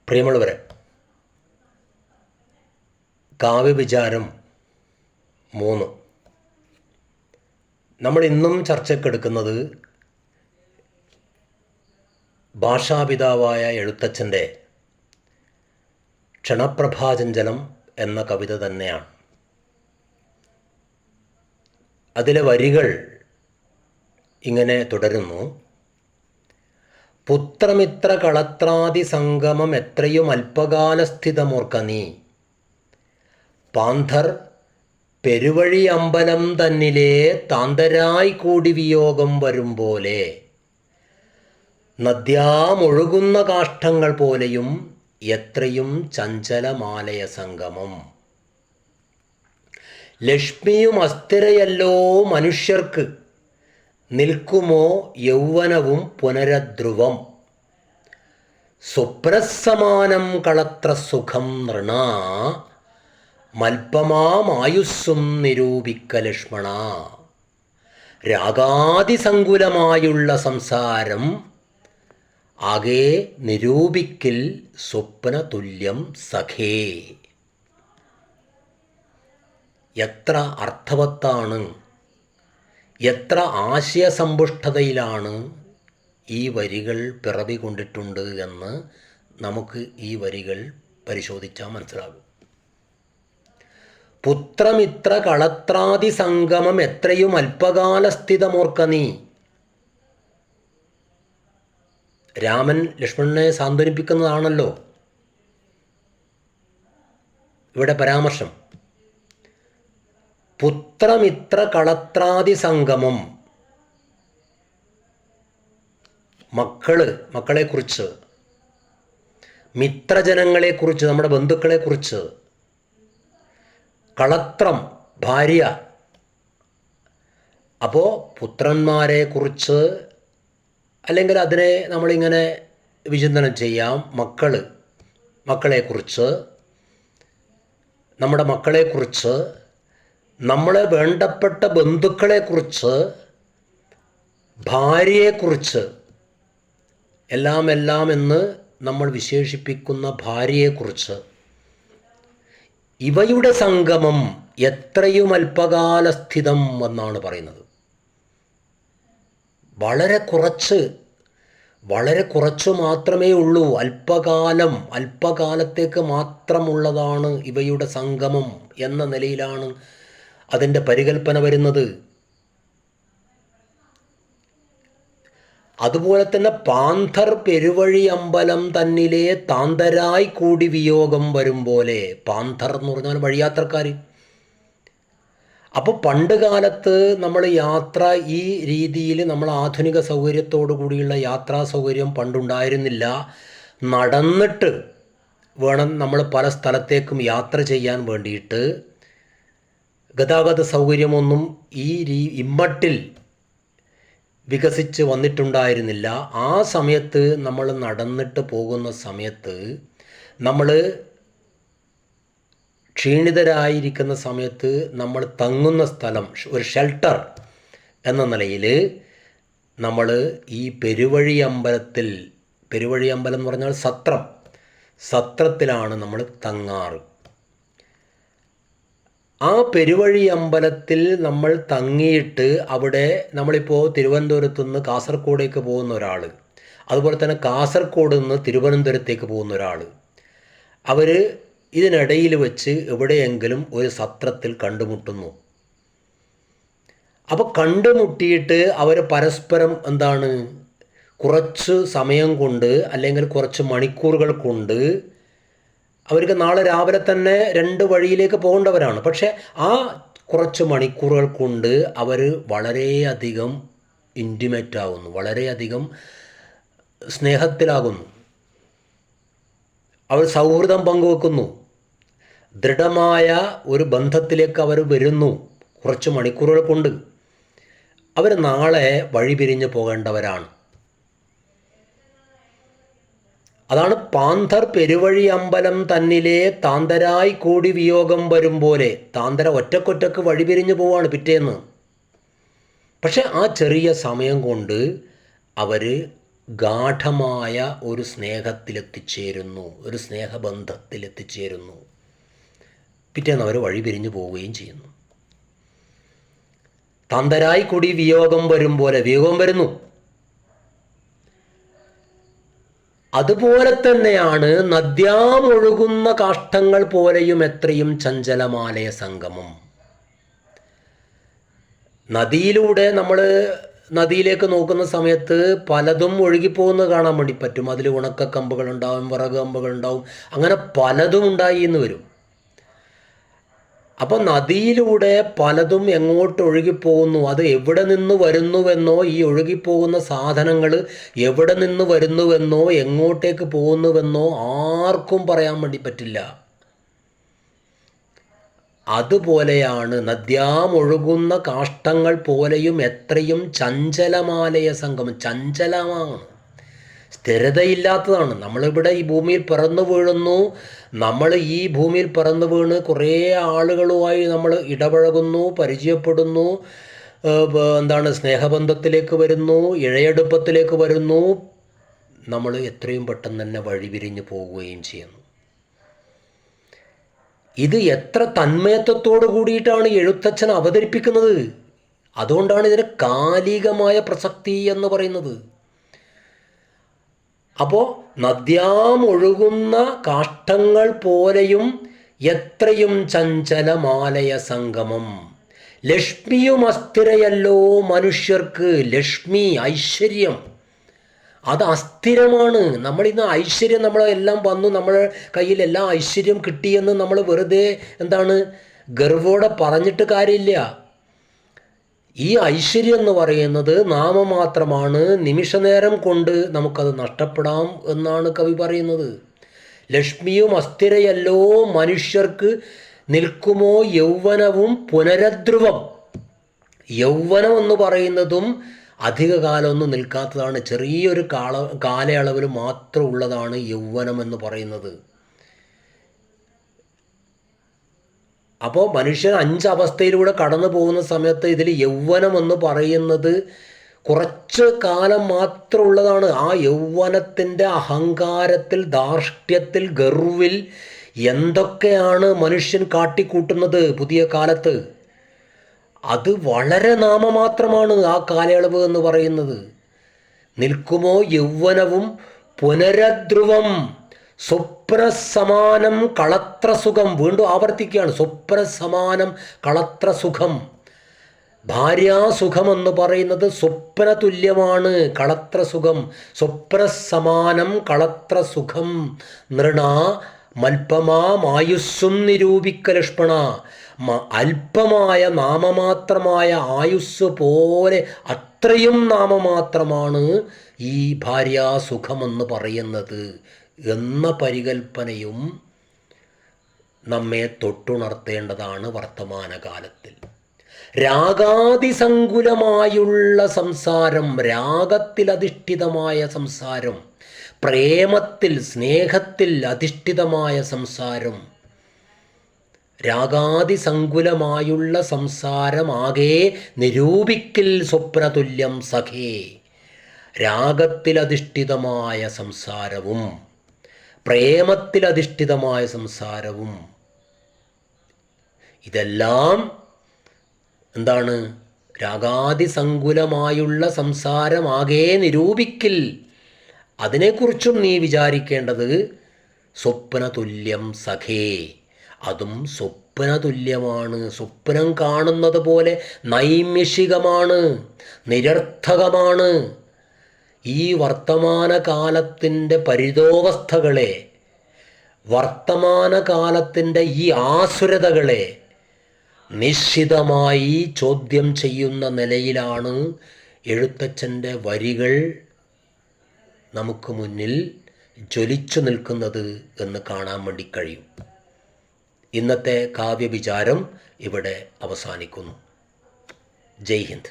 പ്രിയമുള്ളവരെ, കാവ്യവിചാരം 3 നമ്മൾ ഇന്നും ചർച്ചയ്ക്കെടുക്കുന്നത് ഭാഷാപിതാവായ എഴുത്തച്ഛൻ്റെ ക്ഷണപ്രഭാചഞ്ചലം എന്ന കവിത തന്നെയാണ്. അതിലെ വരികൾ ഇങ്ങനെ തുടരുന്നു. പുത്രമിത്ര കളത്രാദി സംഗമം എത്രയും അല്പകാലസ്ഥിതമോർക്ക നീ, പാന്ധർ പെരുവഴി അമ്പലം തന്നിലെ താന്തരായി കൂടി വിയോഗം വരും പോലെ, നദ്യാമൊഴുകുന്ന കാഷ്ഠങ്ങൾ പോലെയും എത്രയും ചഞ്ചലമാലയ സംഗമം. ലക്ഷ്മിയും അസ്ഥിരയല്ലോ മനുഷ്യർക്ക്, നിൽക്കുമോ യൗവനവും പുനരധ്രുവം. സ്വപ്നസമാനം കളത്ര സുഖം നൃണ, മൽപമായുസ്സും നിരൂപിക്ക ലക്ഷ്മണ. രാഗാതിസങ്കുലമായുള്ള സംസാരം ആകെ നിരൂപിക്കിൽ സ്വപ്നതുല്യം സഖേ. എത്ര അർത്ഥവത്താണ്, എത്ര ആശയസമ്പുഷ്ടതയിലാണ് ഈ വരികൾ പിറവികൊണ്ടിട്ടുണ്ട് എന്ന് നമുക്ക് ഈ വരികൾ പരിശോധിച്ചാൽ മനസ്സിലാകും. പുത്രമിത്ര കളത്രാദി സംഗമം എത്രയും അല്പകാലസ്ഥിതമോർക്ക നീ. രാമൻ ലക്ഷ്മണനെ സാന്ത്വനിപ്പിക്കുന്നതാണല്ലോ ഇവിടെ പരാമർശം. പുത്രമിത്ര കളത്രാദി സംഗമം, മക്കളെക്കുറിച്ച്, മിത്രജനങ്ങളെക്കുറിച്ച്, നമ്മുടെ ബന്ധുക്കളെക്കുറിച്ച്, കളത്രം ഭാര്യ, അപ്പോൾ പുത്രന്മാരെക്കുറിച്ച്, അല്ലെങ്കിൽ അതിനെ നമ്മളിങ്ങനെ വിചിന്തനം ചെയ്യാം. മക്കളെക്കുറിച്ച്, നമ്മുടെ മക്കളെക്കുറിച്ച്, നമ്മളെ വേണ്ടപ്പെട്ട ബന്ധുക്കളെക്കുറിച്ച്, ഭാര്യയെക്കുറിച്ച്, എല്ലാം എന്ന് നമ്മൾ വിശേഷിപ്പിക്കുന്ന ഭാര്യയെക്കുറിച്ച്, ഇവയുടെ സംഗമം എത്രയും അല്പകാലസ്ഥിതം എന്നാണ് പറയുന്നത്. വളരെ കുറച്ച് മാത്രമേ ഉള്ളൂ. അല്പകാലത്തേക്ക് മാത്രമുള്ളതാണ് ഇവയുടെ സംഗമം എന്ന നിലയിലാണ് അതിൻ്റെ പരികൽപ്പന വരുന്നത്. അതുപോലെ തന്നെ പാന്ധർ പെരുവഴി അമ്പലം തന്നിലെ താന്തരായി കൂടി വിയോഗം വരും പോലെ. പാന്ധർ എന്ന് പറഞ്ഞാൽ വഴിയാത്രക്കാർ. അപ്പോൾ പണ്ട് കാലത്ത് നമ്മൾ യാത്ര ഈ രീതിയിൽ, നമ്മൾ ആധുനിക സൗകര്യത്തോടു കൂടിയുള്ള യാത്രാ സൗകര്യം പണ്ടുണ്ടായിരുന്നില്ല. നടന്നിട്ട് വേണം നമ്മൾ പല സ്ഥലത്തേക്കും യാത്ര ചെയ്യാൻ വേണ്ടിയിട്ട്. ഗതാഗത സൗകര്യമൊന്നും ഇമ്മട്ടിൽ വികസിച്ച് വന്നിട്ടുണ്ടായിരുന്നില്ല. ആ സമയത്ത് നമ്മൾ നടന്നിട്ട് പോകുന്ന സമയത്ത്, നമ്മൾ ക്ഷീണിതരായിരിക്കുന്ന സമയത്ത് നമ്മൾ തങ്ങുന്ന സ്ഥലം, ഒരു ഷെൽട്ടർ എന്ന നിലയിൽ നമ്മൾ ഈ പെരുവഴി അമ്പലം എന്ന് പറഞ്ഞാൽ സത്രത്തിലാണ് നമ്മൾ തങ്ങാറ്. ആ പെരുവഴി അമ്പലത്തിൽ നമ്മൾ തങ്ങിയിട്ട് അവിടെ, നമ്മളിപ്പോൾ തിരുവനന്തപുരത്ത് നിന്ന് കാസർഗോഡേക്ക് പോകുന്ന ഒരാൾ, അതുപോലെ തന്നെ കാസർഗോഡ് നിന്ന് തിരുവനന്തപുരത്തേക്ക് പോകുന്ന ഒരാൾ, അവർ ഇതിനിടയിൽ വെച്ച് എവിടെയെങ്കിലും ഒരു സത്രത്തിൽ കണ്ടുമുട്ടുന്നു. അപ്പോൾ കണ്ടുമുട്ടിയിട്ട് അവർ പരസ്പരം കുറച്ച് സമയം കൊണ്ട്, അല്ലെങ്കിൽ കുറച്ച് മണിക്കൂറുകൾ കൊണ്ട്, അവർക്ക് നാളെ രാവിലെ തന്നെ 2 വഴിയിലേക്ക് പോകേണ്ടവരാണ്. പക്ഷേ ആ കുറച്ച് മണിക്കൂറുകൾ കൊണ്ട് അവർ വളരെയധികം ഇൻറ്റിമേറ്റ് ആകുന്നു, വളരെയധികം സ്നേഹത്തിലാകുന്നു, അവർ സൗഹൃദം പങ്കുവെക്കുന്നു, ദൃഢമായ ഒരു ബന്ധത്തിലേക്ക് അവർ വരുന്നു. കുറച്ച് മണിക്കൂറുകൾ കൊണ്ട് അവർ നാളെ വഴി പിരിഞ്ഞു പോകേണ്ടവരാണ്. അതാണ് പാന്ധർ പെരുവഴി അമ്പലം തന്നിലെ താന്തരായി കൂടി വിയോഗം വരും പോലെ. താന്തര ഒറ്റക്കൊറ്റക്ക് വഴി പിരിഞ്ഞു പോവാണ് പിറ്റേന്ന്. പക്ഷെ ആ ചെറിയ സമയം കൊണ്ട് അവർ ഗാഠമായ ഒരു സ്നേഹത്തിലെത്തിച്ചേരുന്നു, ഒരു സ്നേഹബന്ധത്തിലെത്തിച്ചേരുന്നു. പിറ്റേന്ന് അവർ വഴി പിരിഞ്ഞു പോവുകയും ചെയ്യുന്നു. തന്തരായി കൂടി വിയോഗം വരും പോലെ വിയോഗം വരുന്നു. അതുപോലെ തന്നെയാണ് നദ്യാമൊഴുകുന്ന കാഷ്ടങ്ങൾ പോലെയും എത്രയും ചഞ്ചലമാലയ സംഗമം. നദിയിലൂടെ നമ്മൾ നദിയിലേക്ക് നോക്കുന്ന സമയത്ത് പലതും ഒഴുകിപ്പോകുന്നത് കാണാൻ വേണ്ടി പറ്റും. അതിൽ ഉണക്കക്കമ്പുകളുണ്ടാവും, വിറക് കമ്പുകളുണ്ടാവും, അങ്ങനെ പലതും ഉണ്ടായി എന്ന് വരും. അപ്പോൾ നദിയിലൂടെ പലതും എങ്ങോട്ട് ഒഴുകിപ്പോകുന്നു, അത് എവിടെ നിന്ന് വരുന്നുവെന്നോ, ഈ ഒഴുകിപ്പോകുന്ന സാധനങ്ങൾ എവിടെ നിന്ന് വരുന്നുവെന്നോ എങ്ങോട്ടേക്ക് പോകുന്നുവെന്നോ ആർക്കും പറയാൻ വേണ്ടി പറ്റില്ല. അതുപോലെയാണ് നദ്യാമൊഴുകുന്ന കാഷ്ടങ്ങൾ പോലെയും എത്രയും ചഞ്ചലമാലയ സംഗമം. ചഞ്ചലമാണ്, സ്ഥിരതയില്ലാത്തതാണ്. നമ്മളിവിടെ ഈ ഭൂമിയിൽ പിറന്നു വീഴുന്നു. നമ്മൾ ഈ ഭൂമിയിൽ പിറന്നു വീണ് കുറേ ആളുകളുമായി നമ്മൾ ഇടപഴകുന്നു, പരിചയപ്പെടുന്നു, സ്നേഹബന്ധത്തിലേക്ക് വരുന്നു, ഇഴയെടുപ്പത്തിലേക്ക് വരുന്നു. നമ്മൾ എത്രയും പെട്ടെന്ന് തന്നെ വഴിപിരിഞ്ഞു പോവുകയും ചെയ്യുന്നു. ഇത് എത്ര തന്മയത്വത്തോടു കൂടിയിട്ടാണ് എഴുത്തച്ഛൻ അവതരിപ്പിക്കുന്നത്. അതുകൊണ്ടാണ് ഇതിന് കാലികമായ പ്രസക്തി എന്ന് പറയുന്നത്. അപ്പോൾ നദ്യാമൊഴുകുന്ന കാഷ്ടങ്ങൾ പോലെയും എത്രയും ചഞ്ചലമാലയ സംഗമം. ലക്ഷ്മിയും അസ്ഥിരയല്ലോ മനുഷ്യർക്ക്. ലക്ഷ്മി, ഐശ്വര്യം, അത് അസ്ഥിരമാണ്. നമ്മളിന്ന് ഐശ്വര്യം നമ്മളെല്ലാം വന്നു, നമ്മുടെ കയ്യിൽ എല്ലാം ഐശ്വര്യം കിട്ടിയെന്ന് നമ്മൾ വെറുതെ ഗർവോടെ പറഞ്ഞിട്ട് കാര്യമില്ല. ഈ ഐശ്വര്യം എന്ന് പറയുന്നത് നാമമാത്രമാണ്. നിമിഷനേരം കൊണ്ട് നമുക്കത് നഷ്ടപ്പെടാം എന്നാണ് കവി പറയുന്നത്. ലക്ഷ്മിയും അസ്ഥിരയല്ലോ മനുഷ്യർക്ക്, നിൽക്കുമോ യൗവനവും പുനരധ്രുവം. യൗവനം എന്ന് പറയുന്നതും അധികകാലമൊന്നും നിൽക്കാത്തതാണ്. ചെറിയൊരു കാലയളവിൽ മാത്രം ഉള്ളതാണ് യൗവനം എന്ന് പറയുന്നത്. അപ്പോൾ മനുഷ്യൻ 5 അവസ്ഥയിലൂടെ കടന്നു പോകുന്ന സമയത്ത് ഇതിൽ യൗവനം എന്ന് പറയുന്നത് കുറച്ച് കാലം മാത്രമുള്ളതാണ്. ആ യൗവനത്തിൻ്റെ അഹങ്കാരത്തിൽ, ധാർഷ്ട്യത്തിൽ, ഗർവിൽ എന്തൊക്കെയാണ് മനുഷ്യൻ കാട്ടിക്കൂട്ടുന്നത് പുതിയ കാലത്ത്, അത് വളരെ നാമമാത്രമാണ് ആ കാലയളവ് എന്ന് പറയുന്നത്. നിൽക്കുമോ യൗവനവും പുനരധ്രുവം, സ്വപ്നസമാനം കളത്രസുഖം. വീണ്ടും ആവർത്തിക്കുകയാണ്, സ്വപ്നസമാനം കളത്രസുഖം. ഭാര്യാസുഖം എന്ന് പറയുന്നത് സ്വപ്ന തുല്യമാണ്. കളത്രസുഖം, സ്വപ്നസമാനം കളത്രസുഖം. നൃണ മൽപമായുസ്സും നിരൂപിക്ക ലക്ഷ്മണ. അല്പമായ നാമമാത്രമായ ആയുസ് പോലെ അത്രയും നാമമാത്രമാണ് ഈ ഭാര്യാസുഖമെന്ന് പറയുന്നത് എന്ന പരികൽപ്പനയും നമ്മെ തൊട്ടുണർത്തേണ്ടതാണ് വർത്തമാനകാലത്തിൽ. രാഗാതിസങ്കുലമായുള്ള സംസാരം, രാഗത്തിൽ അധിഷ്ഠിതമായ സംസാരം, പ്രേമത്തിൽ, സ്നേഹത്തിൽ അധിഷ്ഠിതമായ സംസാരം, രാഗാതിസങ്കുലമായുള്ള സംസാരമാകെ നിരൂപിക്കിൽ സ്വപ്നതുല്യം സഖേ. രാഗത്തിലധിഷ്ഠിതമായ സംസാരവും പ്രേമത്തിലധിഷ്ഠിതമായ സംസാരവും ഇതെല്ലാം രാഗാതിസങ്കുലമായുള്ള സംസാരമാകെ നിരൂപിക്കിൽ. അതിനെക്കുറിച്ചും നീ വിചാരിക്കേണ്ടത് സ്വപ്നതുല്യം സഖേ. അതും സ്വപ്നതുല്യമാണ്. സ്വപ്നം കാണുന്നത് പോലെ നൈമിഷികമാണ്, നിരർത്ഥകമാണ്. ഈ വർത്തമാനകാലത്തിൻ്റെ പരിതോവസ്ഥകളെ, വർത്തമാനകാലത്തിൻ്റെ ഈ ആസുരതകളെ നിശ്ചിതമായി ചോദ്യം ചെയ്യുന്ന നിലയിലാണ് എഴുത്തച്ഛൻ്റെ വരികൾ നമുക്ക് മുന്നിൽ ജ്വലിച്ചു നിൽക്കുന്നത് എന്ന് കാണാൻ വേണ്ടി കഴിയും. ഇന്നത്തെ കാവ്യവിചാരം ഇവിടെ അവസാനിക്കുന്നു. ജയ് ഹിന്ദ്.